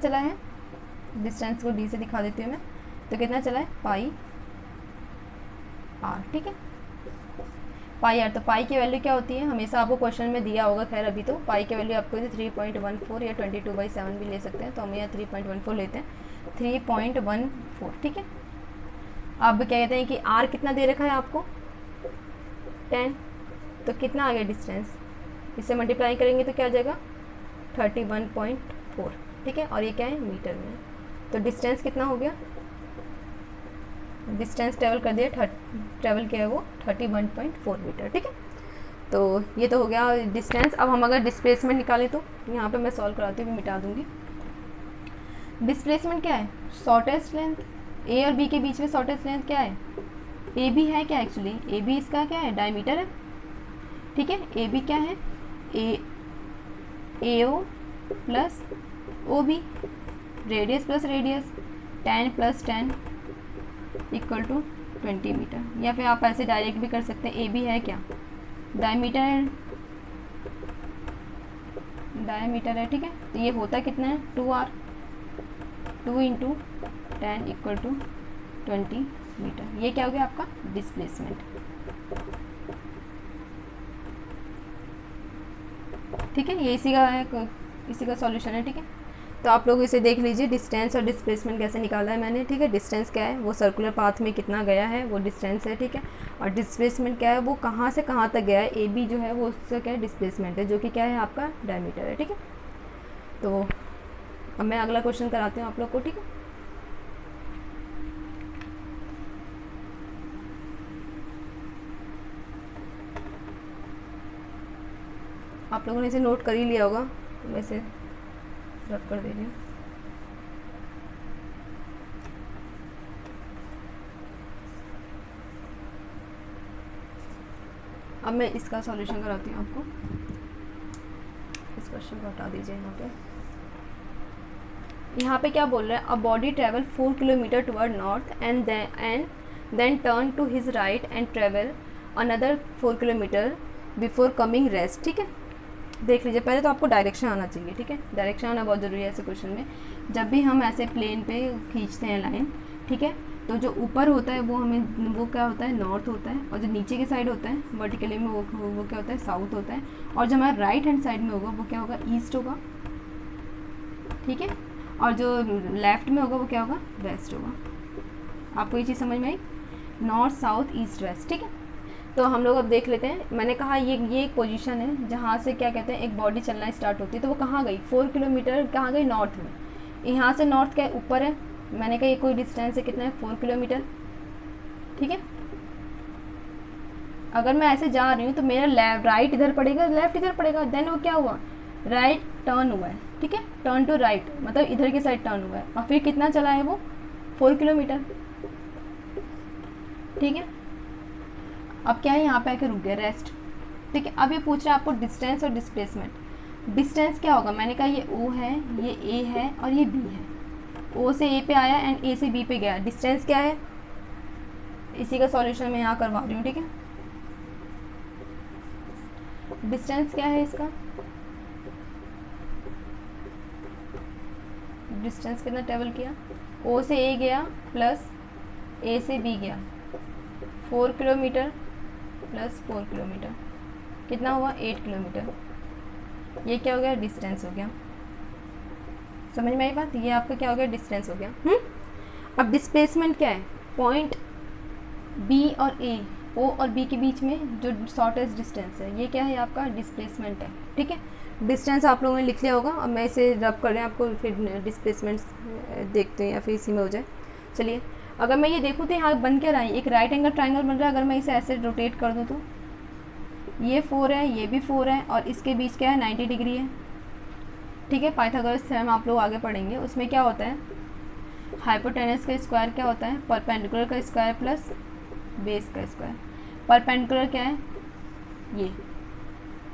चला है, डिस्टेंस को डी से दिखा देती हूँ मैं, तो कितना चला है पाई आर। ठीक है, पाई आर। तो पाई की वैल्यू क्या होती है, हमेशा आपको क्वेश्चन में दिया होगा, खैर अभी तो पाई की वैल्यू आपको 3.14 या 22/7 भी ले सकते हैं, तो हम यहाँ 3.14 लेते हैं, 3.14। ठीक है, अब क्या कहते हैं कि आर कितना दे रखा है आपको 10, तो कितना आ गया डिस्टेंस, इससे मल्टीप्लाई करेंगे तो क्या आ जाएगा 31.4। ठीक है, और ये क्या है मीटर में, तो डिस्टेंस कितना हो गया, डिस्टेंस ट्रेवल कर दिया, ट्रेवल किया है वो 31.4 मीटर। ठीक है, तो ये तो हो गया डिस्टेंस। अब हम अगर डिस्प्लेसमेंट निकालें तो यहाँ पे मैं सॉल्व कराती हूँ, मिटा दूँगी। डिस्प्लेसमेंट क्या है, शॉर्टेस्ट लेंथ, ए और बी के बीच में शॉर्टेस्ट लेंथ क्या है, ए बी है क्या, एक्चुअली ए बी इसका क्या है डायमीटर है। ठीक है, ए बी क्या है, A O plus O B, radius plus radius, 10 + 10 equal to 20 metre, या फिर आप ऐसे डायरेक्ट भी कर सकते हैं, ए बी है क्या डायमीटर, डायमीटर है। ठीक है, तो ये होता कितना है 2r, 2 × 10 इक्वल टू 20 मीटर। ये क्या हो गया आपका डिस्प्लेसमेंट। ठीक है, ये इसी का सॉल्यूशन है। ठीक है, तो आप लोग इसे देख लीजिए, डिस्टेंस और डिस्प्लेसमेंट कैसे निकाला है मैंने। ठीक है, डिस्टेंस क्या है, वो सर्कुलर पाथ में कितना गया है वो डिस्टेंस है। ठीक है, और डिस्प्लेसमेंट क्या है, वो कहाँ से कहाँ तक गया है, ए बी जो है वो उसका क्या है डिस्प्लेसमेंट है, जो कि क्या है आपका डायमीटर है। ठीक है, तो अब मैं अगला क्वेश्चन कराती हूँ आप लोग को। ठीक है, आप लोगों ने इसे नोट कर ही लिया होगा, तो मैं इसे रब कर दे रही हूँ। अब मैं इसका सॉल्यूशन कराती हूँ आपको, इस क्वेश्चन को हटा दीजिए। यहाँ पे क्या बोल रहा है, a body travel 4 kilometre toward north and then turn to his right and travel another 4 kilometre before coming rest. ठीक है, देख लीजिए, पहले तो आपको डायरेक्शन आना चाहिए। ठीक है, डायरेक्शन आना बहुत ज़रूरी है ऐसे क्वेश्चन में। जब भी हम ऐसे प्लेन पे खींचते हैं लाइन, ठीक है, तो जो ऊपर होता है वो क्या होता है नॉर्थ होता है, और जो नीचे की साइड होता है वर्टिकली में वो क्या होता है साउथ होता है, और जो हमारा राइट हैंड साइड में होगा वो क्या होगा ईस्ट होगा। ठीक है, और जो लेफ्ट में होगा वो क्या होगा वेस्ट होगा। आपको ये चीज़ समझ में आई, नॉर्थ साउथ ईस्ट वेस्ट। ठीक है, तो हम लोग अब देख लेते हैं। मैंने कहा ये एक पोजीशन है जहाँ से क्या कहते हैं एक बॉडी चलना स्टार्ट होती है, तो वो कहाँ गई 4 किलोमीटर, कहाँ गई नॉर्थ में। यहाँ से नॉर्थ क्या ऊपर है, मैंने कहा ये कोई डिस्टेंस है कितना है 4 किलोमीटर। ठीक है, अगर मैं ऐसे जा रही हूँ तो मेरा राइट इधर पड़ेगा, लेफ्ट इधर पड़ेगा, देन वो क्या हुआ राइट टर्न हुआ है। ठीक है, टर्न टू राइट मतलब इधर की साइड टर्न हुआ है, और फिर कितना चला है वो 4 किलोमीटर। ठीक है, अब क्या है यहाँ पे आके रुक गया रेस्ट। ठीक है, अब ये पूछ रहा है आपको डिस्टेंस और डिस्प्लेसमेंट। डिस्टेंस क्या होगा, मैंने कहा ये ओ है, ये ए है और ये बी है। ओ से ए पे आया एंड ए से बी पे गया, डिस्टेंस क्या है, इसी का सॉल्यूशन मैं यहाँ करवा रही हूँ। ठीक है, डिस्टेंस क्या है इसका, डिस्टेंस कितना ट्रेवल किया, ओ से ए गया प्लस ए से बी गया, 4 किलोमीटर प्लस 4 किलोमीटर कितना हुआ 8 किलोमीटर। ये क्या हो गया डिस्टेंस हो गया। समझ में आई बात, ये आपका क्या हो गया डिस्टेंस हो गया। अब डिस्प्लेसमेंट क्या है, पॉइंट बी और ए, ओ और बी के बीच में जो शॉर्टेस्ट डिस्टेंस है, ये क्या है आपका डिस्प्लेसमेंट है। ठीक है, डिस्टेंस आप लोगों ने लिख लिया होगा, अब मैं इसे रब कर रहे हैं आपको, फिर डिस्प्लेसमेंट देखते हैं या फिर इसी में हो जाए। चलिए, अगर मैं ये देखूँ तो यहाँ बन क्या रहा है, एक राइट एंगल ट्राइंगल बन रहा है। अगर मैं इसे ऐसे रोटेट कर दूँ तो ये 4 है, ये भी 4 है, और इसके बीच क्या है 90 डिग्री है। ठीक है, पाइथागोरस थ्योरम आप लोग आगे पढ़ेंगे, उसमें क्या होता है हाइपोटेनस का स्क्वायर क्या होता है परपेंडिकुलर का स्क्वायर प्लस बेस का स्क्वायर। परपेंडिकुलर क्या है ये,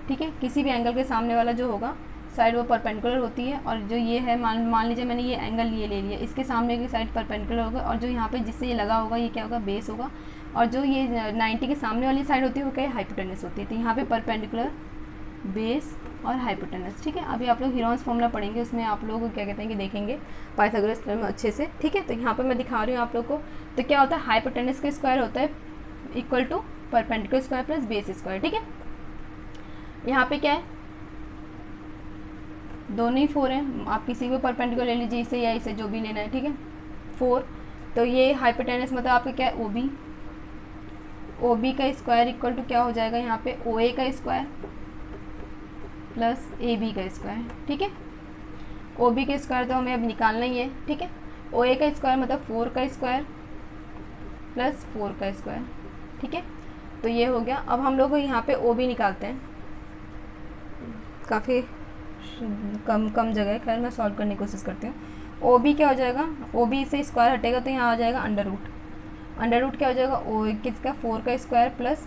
ठीक है, किसी भी एंगल के सामने वाला जो होगा साइड वो परपेंडिकुलर होती है, और जो ये है मान लीजिए मैंने ये एंगल ये ले लिया, इसके सामने की साइड परपेंडिकुलर होगा, और जो यहाँ पे जिससे ये लगा होगा ये क्या होगा बेस होगा, और जो ये 90 के सामने वाली साइड होती है वो क्या है हाइपोटेनस होती है। तो यहाँ पे परपेंडिकुलर बेस और हाइपोटेनस। ठीक है, अभी आप लोग हीरोन्स फॉर्मूला पढ़ेंगे, उसमें आप लोग क्या कहते हैं कि देखेंगे पाइथागोरस थ्योरम अच्छे से। ठीक है, तो यहाँ पे मैं दिखा रही हूँ आप लोग को। तो क्या होता है, हाइपोटेनस का स्क्वायर होता है equal to perpendicular square plus base square. ठीक है, यहाँ पे क्या है, दोनों ही 4 हैं, आप किसी भी परपेंडिकुलर ले लीजिए, इसे या इसे, जो भी लेना है। ठीक है, 4, तो ये हाइपोटेनस मतलब आपका क्या है, OB। OB का स्क्वायर इक्वल टू क्या हो जाएगा यहाँ पे, OA का स्क्वायर प्लस AB का स्क्वायर। ठीक है, OB का स्क्वायर तो हमें अब निकालना ही है। ठीक है, OA का स्क्वायर मतलब 4 का स्क्वायर प्लस 4 का स्क्वायर। ठीक है, तो ये हो गया। अब हम लोग यहाँ पे OB निकालते हैं, काफ़ी कम जगह है, खैर मैं सॉल्व करने की कोशिश करती हूँ। OB क्या हो जाएगा, OB से स्क्वायर हटेगा तो यहाँ आ जाएगा अंडर रूट क्या हो जाएगा, ओ किसका, 4 का स्क्वायर प्लस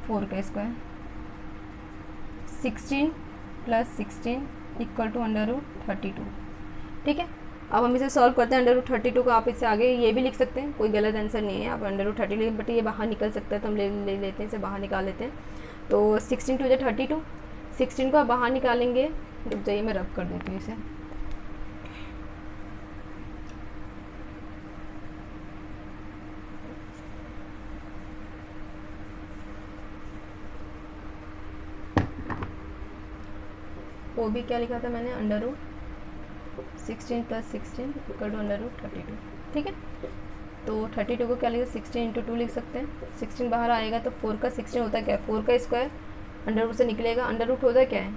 4 का square, 16 plus 16 equal to under root 32। ठीक है, अब हम इसे सॉल्व करते हैं। अंडर रूट 32 को आप इससे आगे ये भी लिख सकते हैं, कोई गलत आंसर नहीं है, आप अंडर रूट 30 लिखें, बट ये बाहर निकल सकता है तो हम ले लेते हैं, इसे बाहर निकाल लेते हैं। तो 16 टू 32, 16 को आप बाहर निकालेंगे, रुक जाइए मैं रब कर देती हूँ इसे। वो भी क्या लिखा था मैंने, under root 16 plus 16 equal to under root 32। ठीक है, तो 32 को क्या लिखा, 16 इंटू 2 लिख सकते हैं। 16 बाहर आएगा तो 4 का 16 होता है क्या है, 4 का स्क्वायर, अंडर रूट से निकलेगा, अंडर रूट होता है क्या है,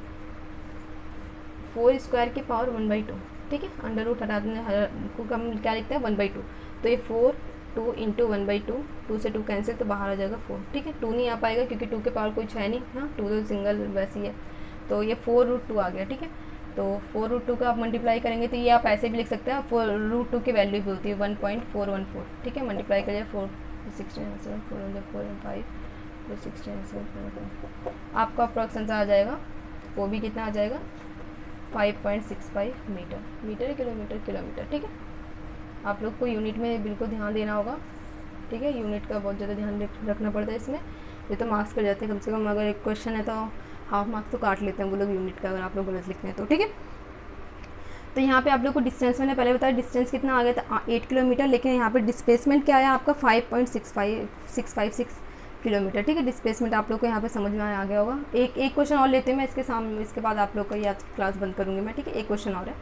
4 स्क्वायर की पावर 1/2। ठीक है, अंडर रूट हटाने को हम क्या लिखते हैं, 1/2। तो ये 4 2 इंटू 1/2, 2 से 2 कैंसिल तो बाहर आ जाएगा 4। ठीक है, 2 नहीं आ पाएगा क्योंकि 2 के पावर कुछ है नहीं, हाँ 2 तो सिंगल वैसी है, तो ये 4√2 आ गया। ठीक है, तो 4√2 का आप मल्टीप्लाई करेंगे तो ये आप ऐसे भी लिख सकते हैं, 4√2 की वैल्यू भी होती है 1.414। ठीक है, मल्टीप्लाई करिए 4 16 7 4 4 5 16 7 4 आपका अप्रॉक्स आंसर आ जाएगा, वो भी कितना आ जाएगा, 5.65 मीटर किलोमीटर। ठीक है, आप लोग को यूनिट में बिल्कुल ध्यान देना होगा। ठीक है, यूनिट का बहुत ज़्यादा ध्यान रखना पड़ता है इसमें, ये तो मार्क्स कर जाते हैं कम से कम, अगर एक क्वेश्चन है तो हाफ मार्क्स तो काट लेते हैं वो लोग यूनिट का, अगर आप लोग गलत लिखते हैं तो। ठीक है, तो यहाँ पे आप लोग को डिस्टेंस मैंने पहले बताया, डिस्टेंस कितना आ गया था, 8 किलोमीटर, लेकिन यहाँ पे डिस्प्लेसमेंट क्या आया आपका, 5.656 किलोमीटर। ठीक है, डिस्प्लेसमेंट आप लोग को यहाँ पे समझ में आ गया होगा। एक क्वेश्चन और लेते हैं मैं इसके बाद आप लोग का ये आज क्लास बंद करूँगी मैं। ठीक है, एक क्वेश्चन और है।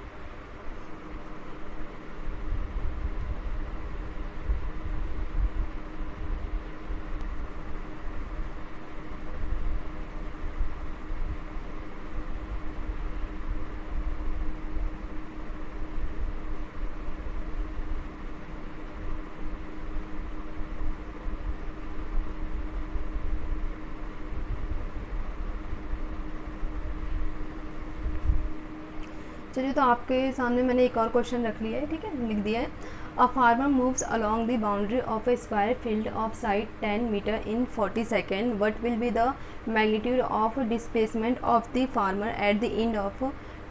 चलिए, तो आपके सामने मैंने एक और क्वेश्चन रख लिया है। ठीक है, लिख दिया है, a farmer moves along the boundary of a square field of side 10 metre in 40 second, what will be the magnitude of displacement of the farmer at the end of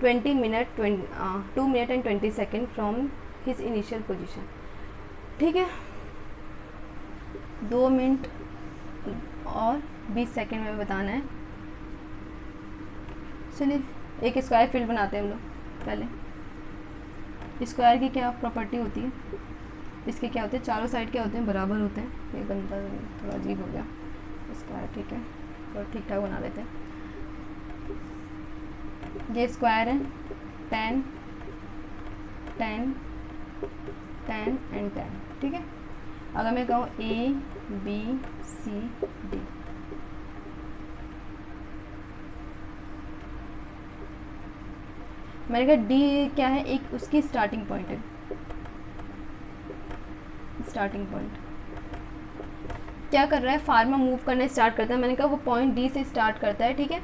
2 minute and 20 second from his initial position. ठीक है, 2 minute और 20 second में बताना है। चलिए, एक square field बनाते हैं हम लोग। पहले स्क्वायर की क्या प्रॉपर्टी होती है, इसके क्या होते हैं, चारों साइड क्या होते हैं, बराबर होते हैं। ये गंदा थोड़ा अजीब हो गया स्क्वायर। ठीक है, तो ठीक ठाक बना लेते हैं। ये स्क्वायर है, 10 10 10 एंड 10। ठीक है, अगर मैं कहूँ ABCD, मैंने कहा डी क्या है, एक उसकी स्टार्टिंग पॉइंट है, स्टार्टिंग पॉइंट क्या कर रहा है, फार्मर मूव करने स्टार्ट करता है, मैंने कहा वो पॉइंट डी से स्टार्ट करता है। ठीक है,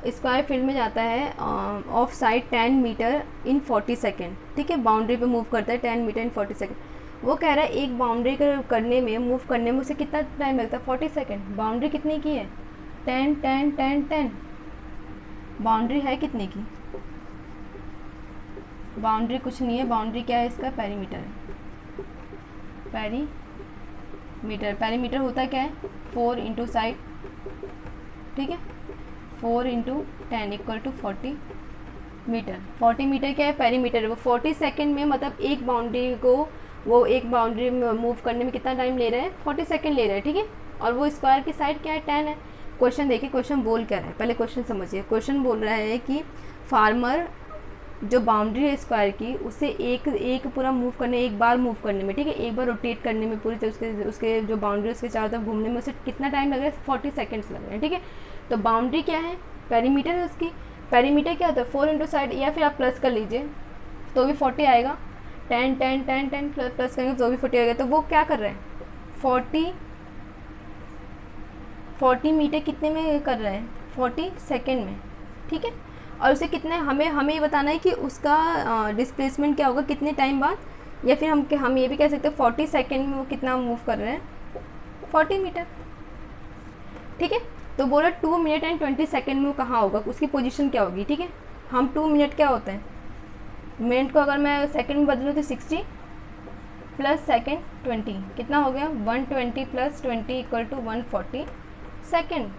स्क्वायर फील्ड में जाता है of side 10 metre in 40 second. ठीक है, बाउंड्री पे मूव करता है 10 मीटर इन 40 सेकेंड। वो कह रहा है एक बाउंड्री करने में, मूव करने में उसे कितना टाइम लगता है, 40 सेकेंड। बाउंड्री कितने की है, 10 10 10 10। बाउंड्री है कितने की, बाउंड्री कुछ नहीं है, बाउंड्री क्या है इसका, पेरीमीटर है। पेरीमीटर होता क्या है, 4 इंटू साइड। ठीक है, 4 into 10 equal to 40 metre. 40 metre क्या है, पेरीमीटर है। वो 40 सेकेंड में मतलब एक बाउंड्री को, वो एक बाउंड्री मूव करने में कितना टाइम ले रहा है, 40 सेकेंड ले रहा है, ठीक है। और वो स्क्वायर की साइड क्या है, 10 है। क्वेश्चन देखिए, क्वेश्चन बोल क्या रहा है, पहले क्वेश्चन समझिए। क्वेश्चन बोल रहा है कि फार्मर जो बाउंड्री है स्क्वायर की, उसे एक पूरा मूव करने, एक बार मूव करने में, ठीक है, एक बार रोटेट करने में पूरी तरह उसके जो बाउंड्री उसके चारों तरफ घूमने में उसे कितना टाइम लग रहा है, 40 सेकेंड्स लग रहे हैं, ठीक है। तो बाउंड्री क्या है, पेरीमीटर है उसकी। पेरीमीटर क्या होता है, 4 इंटू साइड, या फिर आप प्लस कर लीजिए तो भी 40 आएगा। 10 10 10 10 प्लस करेंगे तो भी 40 आएगा। तो वो क्या कर रहे हैं, 40 मीटर कितने में कर रहे हैं, 40 सेकेंड में, ठीक है। और उसे कितने, हमें ये बताना है कि उसका डिस्प्लेसमेंट क्या होगा, कितने टाइम बाद, या फिर हम ये भी कह सकते हैं 40 सेकेंड में वो कितना मूव कर रहे हैं, 40 मीटर, ठीक है। तो बोला 2 मिनट एंड 20 सेकेंड में वो कहाँ होगा, उसकी पोजीशन क्या होगी, ठीक है। हम 2 मिनट क्या होता है, मिनट को अगर मैं सेकेंड में बदलूँ तो 60 प्लस सेकेंड 20 कितना हो गया, 120 प्लस 20 इक्वल टू 140 सेकेंड।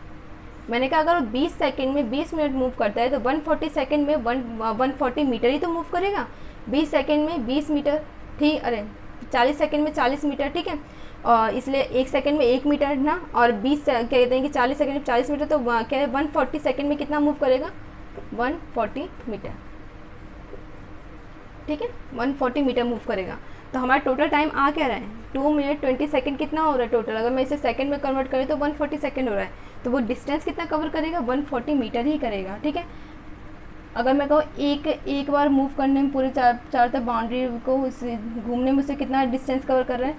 मैंने कहा अगर 20 सेकेंड में 20 मिनट मूव करता है तो 140 सेकेंड में 140 मीटर ही तो मूव करेगा। 20 सेकेंड में 20 मीटर, ठीक, अरे 40 सेकेंड में 40 मीटर, ठीक है। और इसलिए 1 सेकेंड में 1 मीटर ना, और 20 कहते हैं कि 40 सेकेंड में 40 मीटर, तो क्या है 140 सेकेंड में कितना मूव करेगा, 140 मीटर, ठीक है, 140 मीटर मूव करेगा। तो हमारा टोटल टाइम आ क्या रहा है, 2 मिनट 20 सेकेंड कितना हो रहा है टोटल। अगर मैं इसे सेकंड में कन्वर्ट करें तो 140 सेकेंड हो रहा है। तो वो डिस्टेंस कितना कवर करेगा, 140 मीटर ही करेगा, ठीक है। अगर मैं कहूँ एक बार मूव करने में पूरे चार तरफ बाउंड्री को उसे घूमने में उसे कितना डिस्टेंस कवर कर रहा है,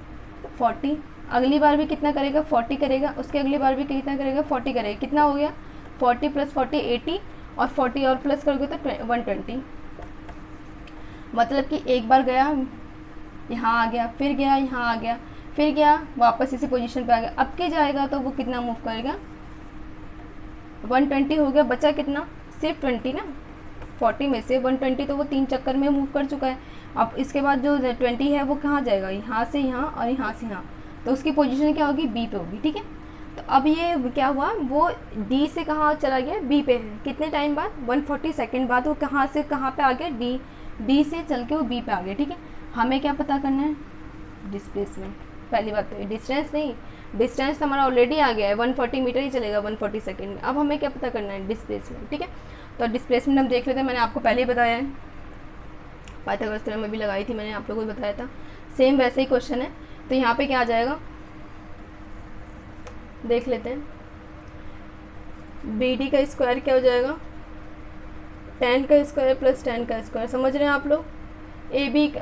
40। अगली बार भी कितना करेगा, 40 करेगा। उसके अगली बार भी कितना करेगा, 40 करेगा। कितना हो गया, 40 प्लस 40 80, और 40 और प्लस करोगे तो 120। मतलब कि एक बार गया, यहाँ आ गया, फिर गया, यहाँ आ गया, फिर गया, वापस इसी पोजीशन पे आ गया। अब के जाएगा तो वो कितना मूव करेगा, 120 हो गया। बचा कितना, सिर्फ 20 ना, 40 में से 120 तो वो 3 चक्कर में मूव कर चुका है। अब इसके बाद जो 20 है वो कहाँ जाएगा, यहाँ से यहाँ और यहाँ से यहाँ। तो उसकी पोजीशन क्या होगी, बी पे होगी, ठीक है। तो अब ये क्या हुआ, वो डी से कहाँ चला गया, बी पे है। कितने टाइम बाद, 140 सेकेंड बाद वो कहाँ से कहाँ पे आ गया, डी से चल के वो बी पे आ गया, ठीक है। हमें क्या पता करना है, डिस्प्लेसमेंट। पहली बात तो डिस्टेंस नहीं, डिस्टेंस तो हमारा ऑलरेडी आ गया है, 140 मीटर ही चलेगा 140 सेकेंड में। अब हमें क्या पता करना है, डिस्प्लेसमेंट, ठीक है। तो डिस्प्लेसमेंट हम देख लेते हैं, मैंने आपको पहले ही बताया है, पाइथागोरस थ्योरम में भी लगाई थी मैंने, आप लोगों को बताया था। सेम वैसे ही क्वेश्चन है। तो यहाँ पे क्या आ जाएगा, देख लेते हैं। बी डी का स्क्वायर क्या हो जाएगा, 10 का स्क्वायर प्लस 10 का स्क्वायर, समझ रहे हैं आप लोग। ए बी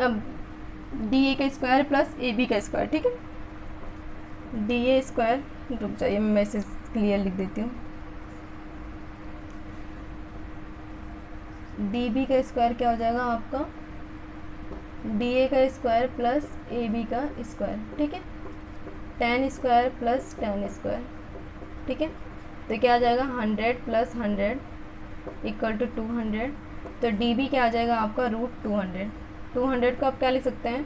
डी ए का स्क्वायर प्लस ए बी का स्क्वायर, ठीक है। डी ए स्क्वायर, रुक जाइए मैं मैसेज क्लियर लिख देती हूँ। डी बी का स्क्वायर क्या हो जाएगा आपका, डी ए का स्क्वायर प्लस ए बी का स्क्वायर, ठीक है। 10 स्क्वायर प्लस 10 स्क्वायर, ठीक है। तो क्या आ जाएगा, 100 प्लस 100 इक्वल टू 200। तो डी बी क्या आ जाएगा आपका, √200। 200 को आप क्या लिख सकते हैं,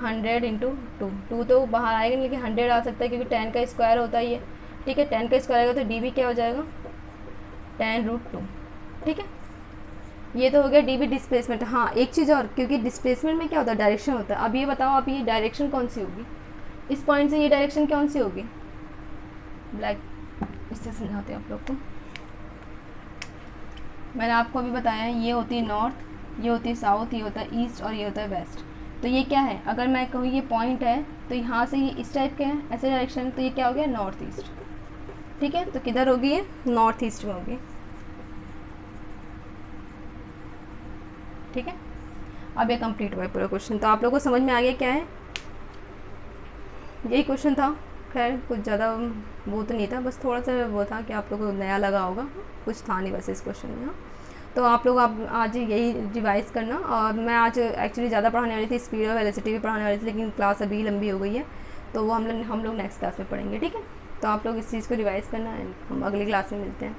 100 इंटू 2 तो बाहर आएगा नहीं, लेकिन 100 आ सकता है क्योंकि 10 का स्क्वायर होता है ये, ठीक है। 10 का स्क्वायर आएगा तो डी बी क्या हो जाएगा, 10√2, ठीक है। ये तो हो गया डी बी डिस्प्लेसमेंट। हाँ एक चीज़ और, क्योंकि डिस्प्लेसमेंट में क्या होता है, डायरेक्शन होता है। अब ये बताओ, आप ये डायरेक्शन कौन सी होगी, इस पॉइंट से ये डायरेक्शन कौन सी होगी, ब्लैक, इससे समझाते हैं आप लोग को। मैंने आपको अभी बताया है, ये होती है नॉर्थ, ये होती है साउथ, ये होता है ईस्ट और ये होता है वेस्ट। तो ये क्या है, अगर मैं कहूँ ये पॉइंट है तो यहाँ से ये इस टाइप के है, ऐसे डायरेक्शन, तो ये क्या हो गया, नॉर्थ ईस्ट, ठीक है। तो किधर होगी ये, नॉर्थ ईस्ट में होगी, ठीक है। अब ये कंप्लीट हुआ है पूरा क्वेश्चन। तो आप लोगों को समझ में आ गया क्या है, यही क्वेश्चन था। खैर कुछ ज़्यादा वो तो नहीं था, बस थोड़ा सा वो था कि आप लोगों को नया लगा होगा, कुछ था नहीं वैसे इस क्वेश्चन में। हाँ तो आप लोग आज यही रिवाइज़ करना। और मैं आज एक्चुअली ज़्यादा पढ़ाने वाली थी, स्पीड और वेलोसिटी भी पढ़ाने वाली थी, लेकिन क्लास अभी लंबी हो गई है, तो वो हम लोग नेक्स्ट क्लास में पढ़ेंगे, ठीक है। तो आप लोग इस चीज़ को रिवाइज़ करना, हम अगली क्लास में मिलते हैं।